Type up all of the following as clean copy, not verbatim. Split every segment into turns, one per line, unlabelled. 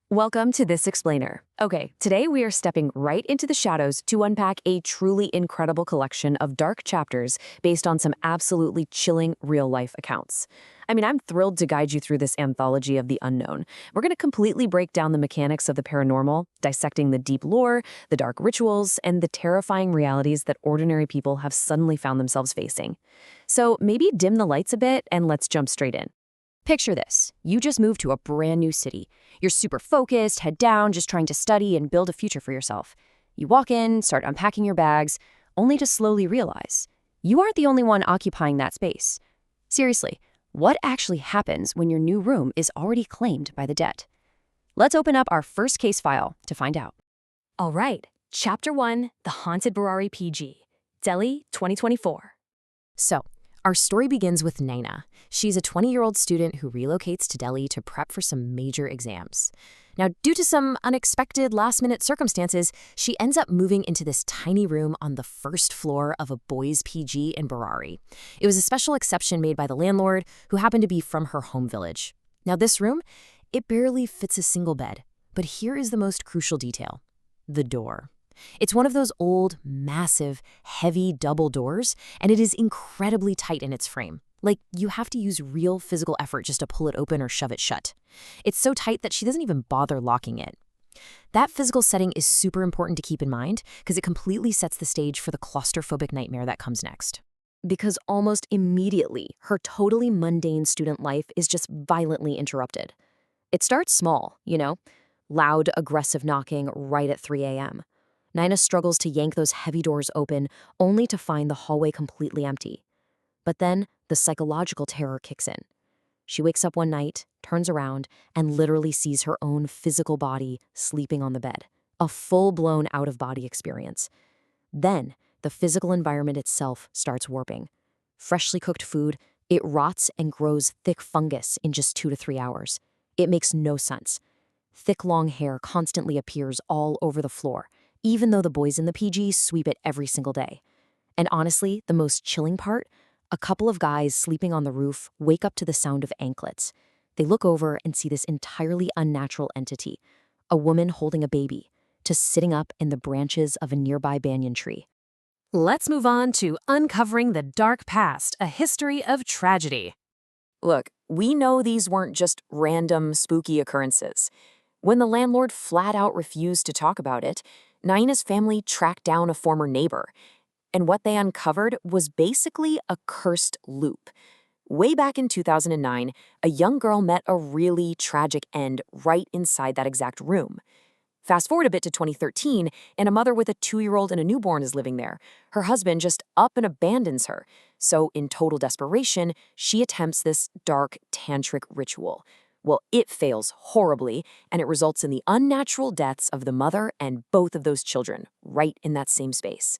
Welcome to This Explainer. Okay, today we are stepping right into the shadows to unpack a truly incredible collection of dark chapters based on some absolutely chilling real-life accounts. I'm thrilled to guide you through this anthology of the unknown. We're going to completely break down the mechanics of the paranormal, dissecting the deep lore, the dark rituals, and the terrifying realities that ordinary people have suddenly found themselves facing. So maybe dim the lights a bit and let's jump straight in. Picture this. You just moved to a brand new city. You're super focused, head down, just trying to study and build a future for yourself. You walk in, start unpacking your bags, only to slowly realize you aren't the only one occupying that space. Seriously, what actually happens when your new room is already claimed by the dead? Let's open up our first case file to find out. All right, Chapter 1, The Haunted Burari PG, Delhi, 2024. So, our story begins with Naina. She's a 20-year-old student who relocates to Delhi to prep for some major exams. Now, due to some unexpected last-minute circumstances, she ends up moving into this tiny room on the first floor of a boys' PG in Burari. It was a special exception made by the landlord, who happened to be from her home village. Now, this room, it barely fits a single bed. But here is the most crucial detail: the door. It's one of those old, massive, heavy double doors, and it is incredibly tight in its frame. Like, you have to use real physical effort just to pull it open or shove it shut. It's so tight that she doesn't even bother locking it. That physical setting is super important to keep in mind because it completely sets the stage for the claustrophobic nightmare that comes next. Because almost immediately, her totally mundane student life is just violently interrupted. It starts small, loud, aggressive knocking right at 3 a.m. Nina struggles to yank those heavy doors open, only to find the hallway completely empty. But then, the psychological terror kicks in. She wakes up one night, turns around, and literally sees her own physical body sleeping on the bed. A full-blown out-of-body experience. Then, the physical environment itself starts warping. Freshly cooked food, it rots and grows thick fungus in just 2 to 3 hours. It makes no sense. Thick, long hair constantly appears all over the floor, even though the boys in the PG sweep it every single day. And honestly, the most chilling part? A couple of guys sleeping on the roof wake up to the sound of anklets. They look over and see this entirely unnatural entity, a woman holding a baby, just sitting up in the branches of a nearby banyan tree.
Let's move on to uncovering the dark past, a history of tragedy.
Look, we know these weren't just random, spooky occurrences. When the landlord flat out refused to talk about it, Naina's family tracked down a former neighbor, and what they uncovered was basically a cursed loop. Way back in 2009, a young girl met a really tragic end right inside that exact room. Fast forward a bit to 2013, and a mother with a 2-year-old and a newborn is living there. Her husband just up and abandons her. So, in total desperation, she attempts this dark tantric ritual. Well, it fails horribly, and it results in the unnatural deaths of the mother and both of those children, right in that same space.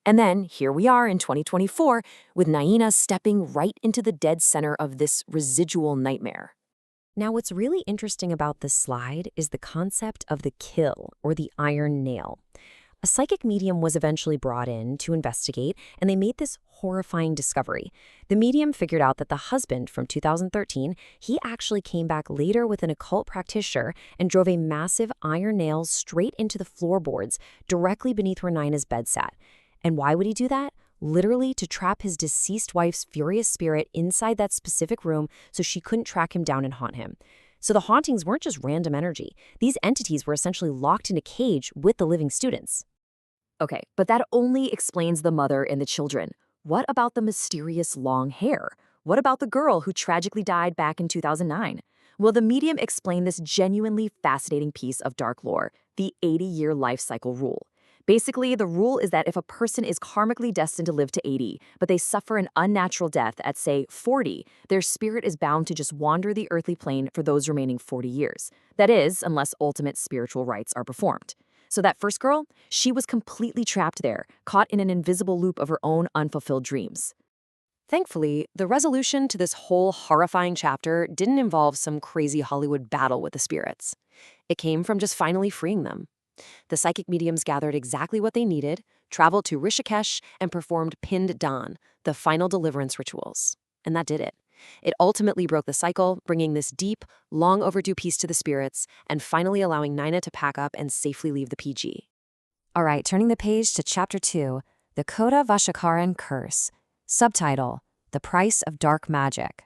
And then, here we are in 2024, with Naina stepping right into the dead center of this residual nightmare. Now, what's really interesting about this slide is the concept of the kill, or the iron nail. A psychic medium was eventually brought in to investigate, and they made this horrifying discovery. The medium figured out that the husband from 2013, he actually came back later with an occult practitioner and drove a massive iron nail straight into the floorboards directly beneath where Naina's bed sat. And why would he do that? Literally to trap his deceased wife's furious spirit inside that specific room so she couldn't track him down and haunt him. So the hauntings weren't just random energy. These entities were essentially locked in a cage with the living students. Okay, but that only explains the mother and the children. What about the mysterious long hair? What about the girl who tragically died back in 2009? Well, the medium explained this genuinely fascinating piece of dark lore, the 80-year life cycle rule. Basically, the rule is that if a person is karmically destined to live to 80, but they suffer an unnatural death at, say, 40, their spirit is bound to just wander the earthly plane for those remaining 40 years. That is, unless ultimate spiritual rites are performed. So that first girl, she was completely trapped there, caught in an invisible loop of her own unfulfilled dreams. Thankfully, the resolution to this whole horrifying chapter didn't involve some crazy Hollywood battle with the spirits. It came from just finally freeing them. The psychic mediums gathered exactly what they needed, traveled to Rishikesh, and performed Pind Dan, the final deliverance rituals. And that did it. It ultimately broke the cycle, bringing this deep, long overdue peace to the spirits, and finally allowing Nina to pack up and safely leave the PG. All right, turning the page to Chapter 2, The Kota Vashikaran Curse. Subtitle, The Price of Dark Magic.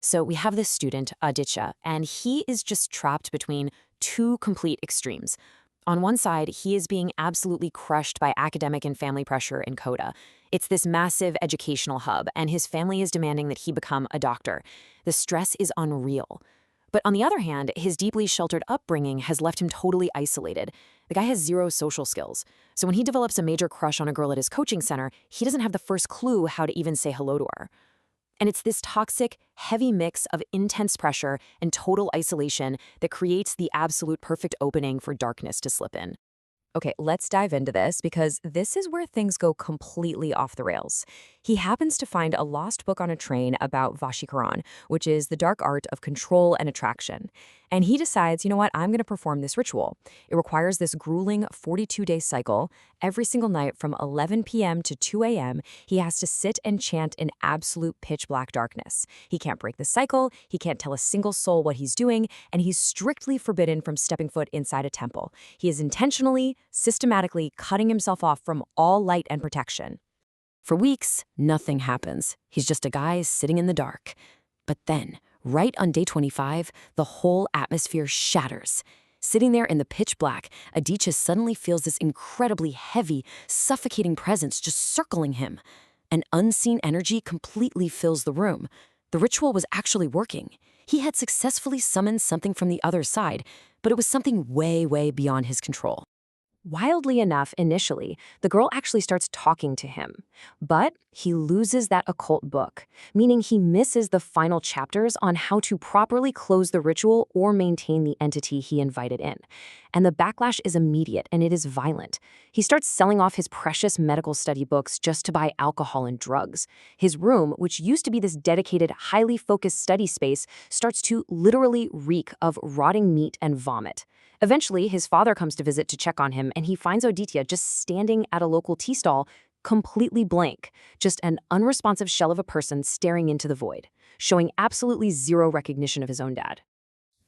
So we have this student, Aditya, and he is just trapped between two complete extremes. On one side, he is being absolutely crushed by academic and family pressure in Kota. It's this massive educational hub, and his family is demanding that he become a doctor. The stress is unreal. But on the other hand, his deeply sheltered upbringing has left him totally isolated. The guy has zero social skills. So when he develops a major crush on a girl at his coaching center, he doesn't have the first clue how to even say hello to her. And it's this toxic, heavy mix of intense pressure and total isolation that creates the absolute perfect opening for darkness to slip in. Okay, let's dive into this because this is where things go completely off the rails. He happens to find a lost book on a train about Vashikaran, which is the dark art of control and attraction. And he decides, you know what, I'm going to perform this ritual. It requires this grueling 42-day cycle. Every single night from 11 p.m. to 2 a.m., he has to sit and chant in absolute pitch black darkness. He can't break the cycle, he can't tell a single soul what he's doing, and he's strictly forbidden from stepping foot inside a temple. He is intentionally, systematically cutting himself off from all light and protection. For weeks, nothing happens. He's just a guy sitting in the dark. But then, right on day 25, the whole atmosphere shatters. Sitting there in the pitch black, Aditya suddenly feels this incredibly heavy, suffocating presence just circling him. An unseen energy completely fills the room. The ritual was actually working. He had successfully summoned something from the other side, but it was something way, way beyond his control. Wildly enough, initially, the girl actually starts talking to him. But he loses that occult book, meaning he misses the final chapters on how to properly close the ritual or maintain the entity he invited in. And the backlash is immediate and it is violent. He starts selling off his precious medical study books just to buy alcohol and drugs. His room, which used to be this dedicated, highly focused study space, starts to literally reek of rotting meat and vomit. Eventually, his father comes to visit to check on him, and he finds Aditya just standing at a local tea stall, completely blank, just an unresponsive shell of a person staring into the void, showing absolutely zero recognition of his own dad.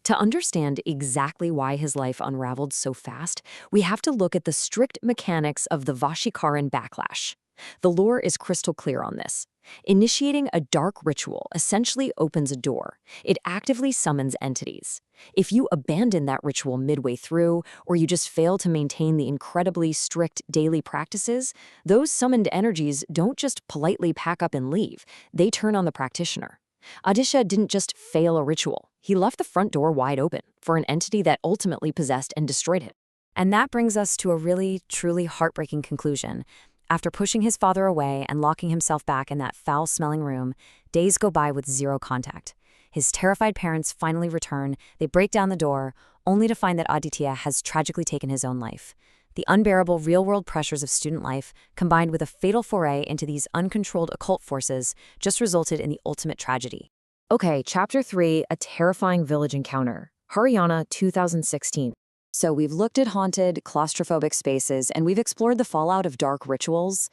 To understand exactly why his life unraveled so fast, we have to look at the strict mechanics of the Vashikaran backlash. The lore is crystal clear on this. Initiating a dark ritual essentially opens a door. It actively summons entities. If you abandon that ritual midway through, or you just fail to maintain the incredibly strict daily practices, those summoned energies don't just politely pack up and leave. They turn on the practitioner. Aditya didn't just fail a ritual. He left the front door wide open for an entity that ultimately possessed and destroyed him. And that brings us to a really, truly heartbreaking conclusion. After pushing his father away and locking himself back in that foul-smelling room, days go by with zero contact. His terrified parents finally return, they break down the door, only to find that Aditya has tragically taken his own life. The unbearable real-world pressures of student life, combined with a fatal foray into these uncontrolled occult forces, just resulted in the ultimate tragedy. Okay, Chapter 3, A Terrifying Village Encounter. Haryana, 2016. So we've looked at haunted, claustrophobic spaces, and we've explored the fallout of dark rituals.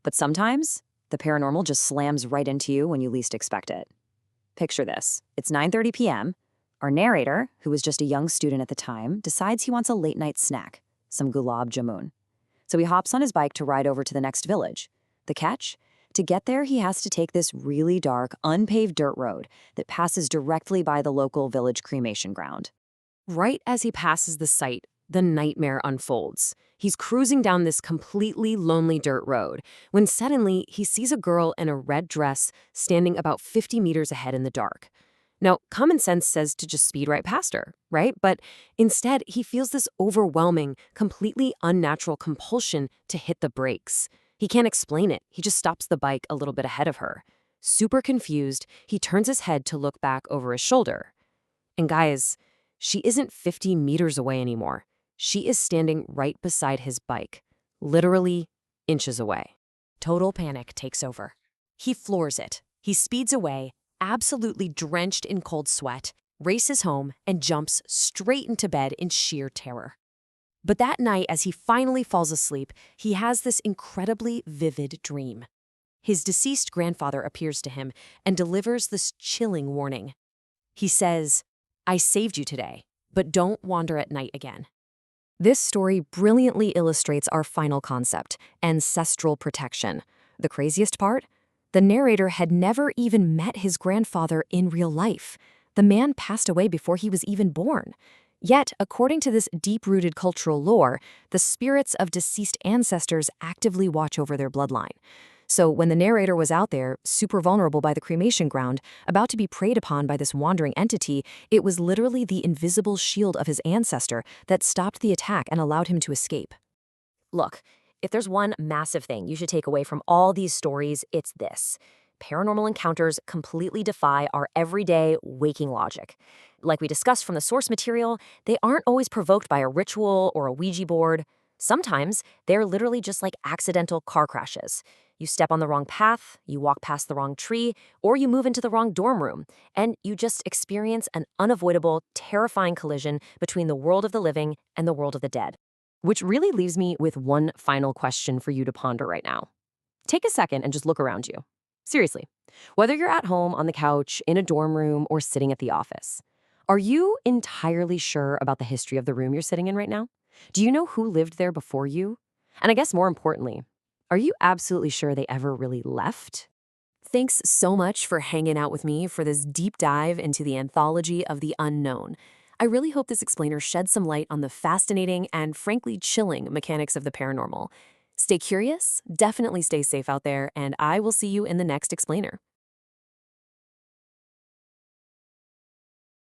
But sometimes, the paranormal just slams right into you when you least expect it. Picture this. It's 9:30 p.m. Our narrator, who was just a young student at the time, decides he wants a late-night snack, some gulab jamun. So he hops on his bike to ride over to the next village. The catch? To get there, he has to take this really dark, unpaved dirt road that passes directly by the local village cremation ground. Right as he passes the site, the nightmare unfolds. He's cruising down this completely lonely dirt road when suddenly he sees a girl in a red dress standing about 50 meters ahead in the dark. Now, common sense says to just speed right past her, right? But instead, he feels this overwhelming, completely unnatural compulsion to hit the brakes. He can't explain it. He just stops the bike a little bit ahead of her. Super confused, he turns his head to look back over his shoulder. And guys, she isn't 50 meters away anymore. She is standing right beside his bike, literally inches away. Total panic takes over. He floors it. He speeds away, absolutely drenched in cold sweat, races home, and jumps straight into bed in sheer terror. But that night, as he finally falls asleep, he has this incredibly vivid dream. His deceased grandfather appears to him and delivers this chilling warning. He says, "I saved you today, but don't wander at night again." This story brilliantly illustrates our final concept, ancestral protection. The craziest part? The narrator had never even met his grandfather in real life. The man passed away before he was even born. Yet, according to this deep-rooted cultural lore, the spirits of deceased ancestors actively watch over their bloodline. So when the narrator was out there, super vulnerable by the cremation ground, about to be preyed upon by this wandering entity, it was literally the invisible shield of his ancestor that stopped the attack and allowed him to escape. Look, if there's one massive thing you should take away from all these stories, it's this. Paranormal encounters completely defy our everyday waking logic. Like we discussed from the source material, they aren't always provoked by a ritual or a Ouija board. Sometimes they're literally just like accidental car crashes. You step on the wrong path, you walk past the wrong tree, or you move into the wrong dorm room, and you just experience an unavoidable, terrifying collision between the world of the living and the world of the dead. Which really leaves me with one final question for you to ponder right now. Take a second and just look around you. Seriously, whether you're at home, on the couch, in a dorm room, or sitting at the office, are you entirely sure about the history of the room you're sitting in right now? Do you know who lived there before you? And I guess more importantly, are you absolutely sure they ever really left? Thanks so much for hanging out with me for this deep dive into the anthology of the unknown. I really hope this explainer sheds some light on the fascinating and frankly chilling mechanics of the paranormal. Stay curious, definitely stay safe out there, and I will see you in the next explainer.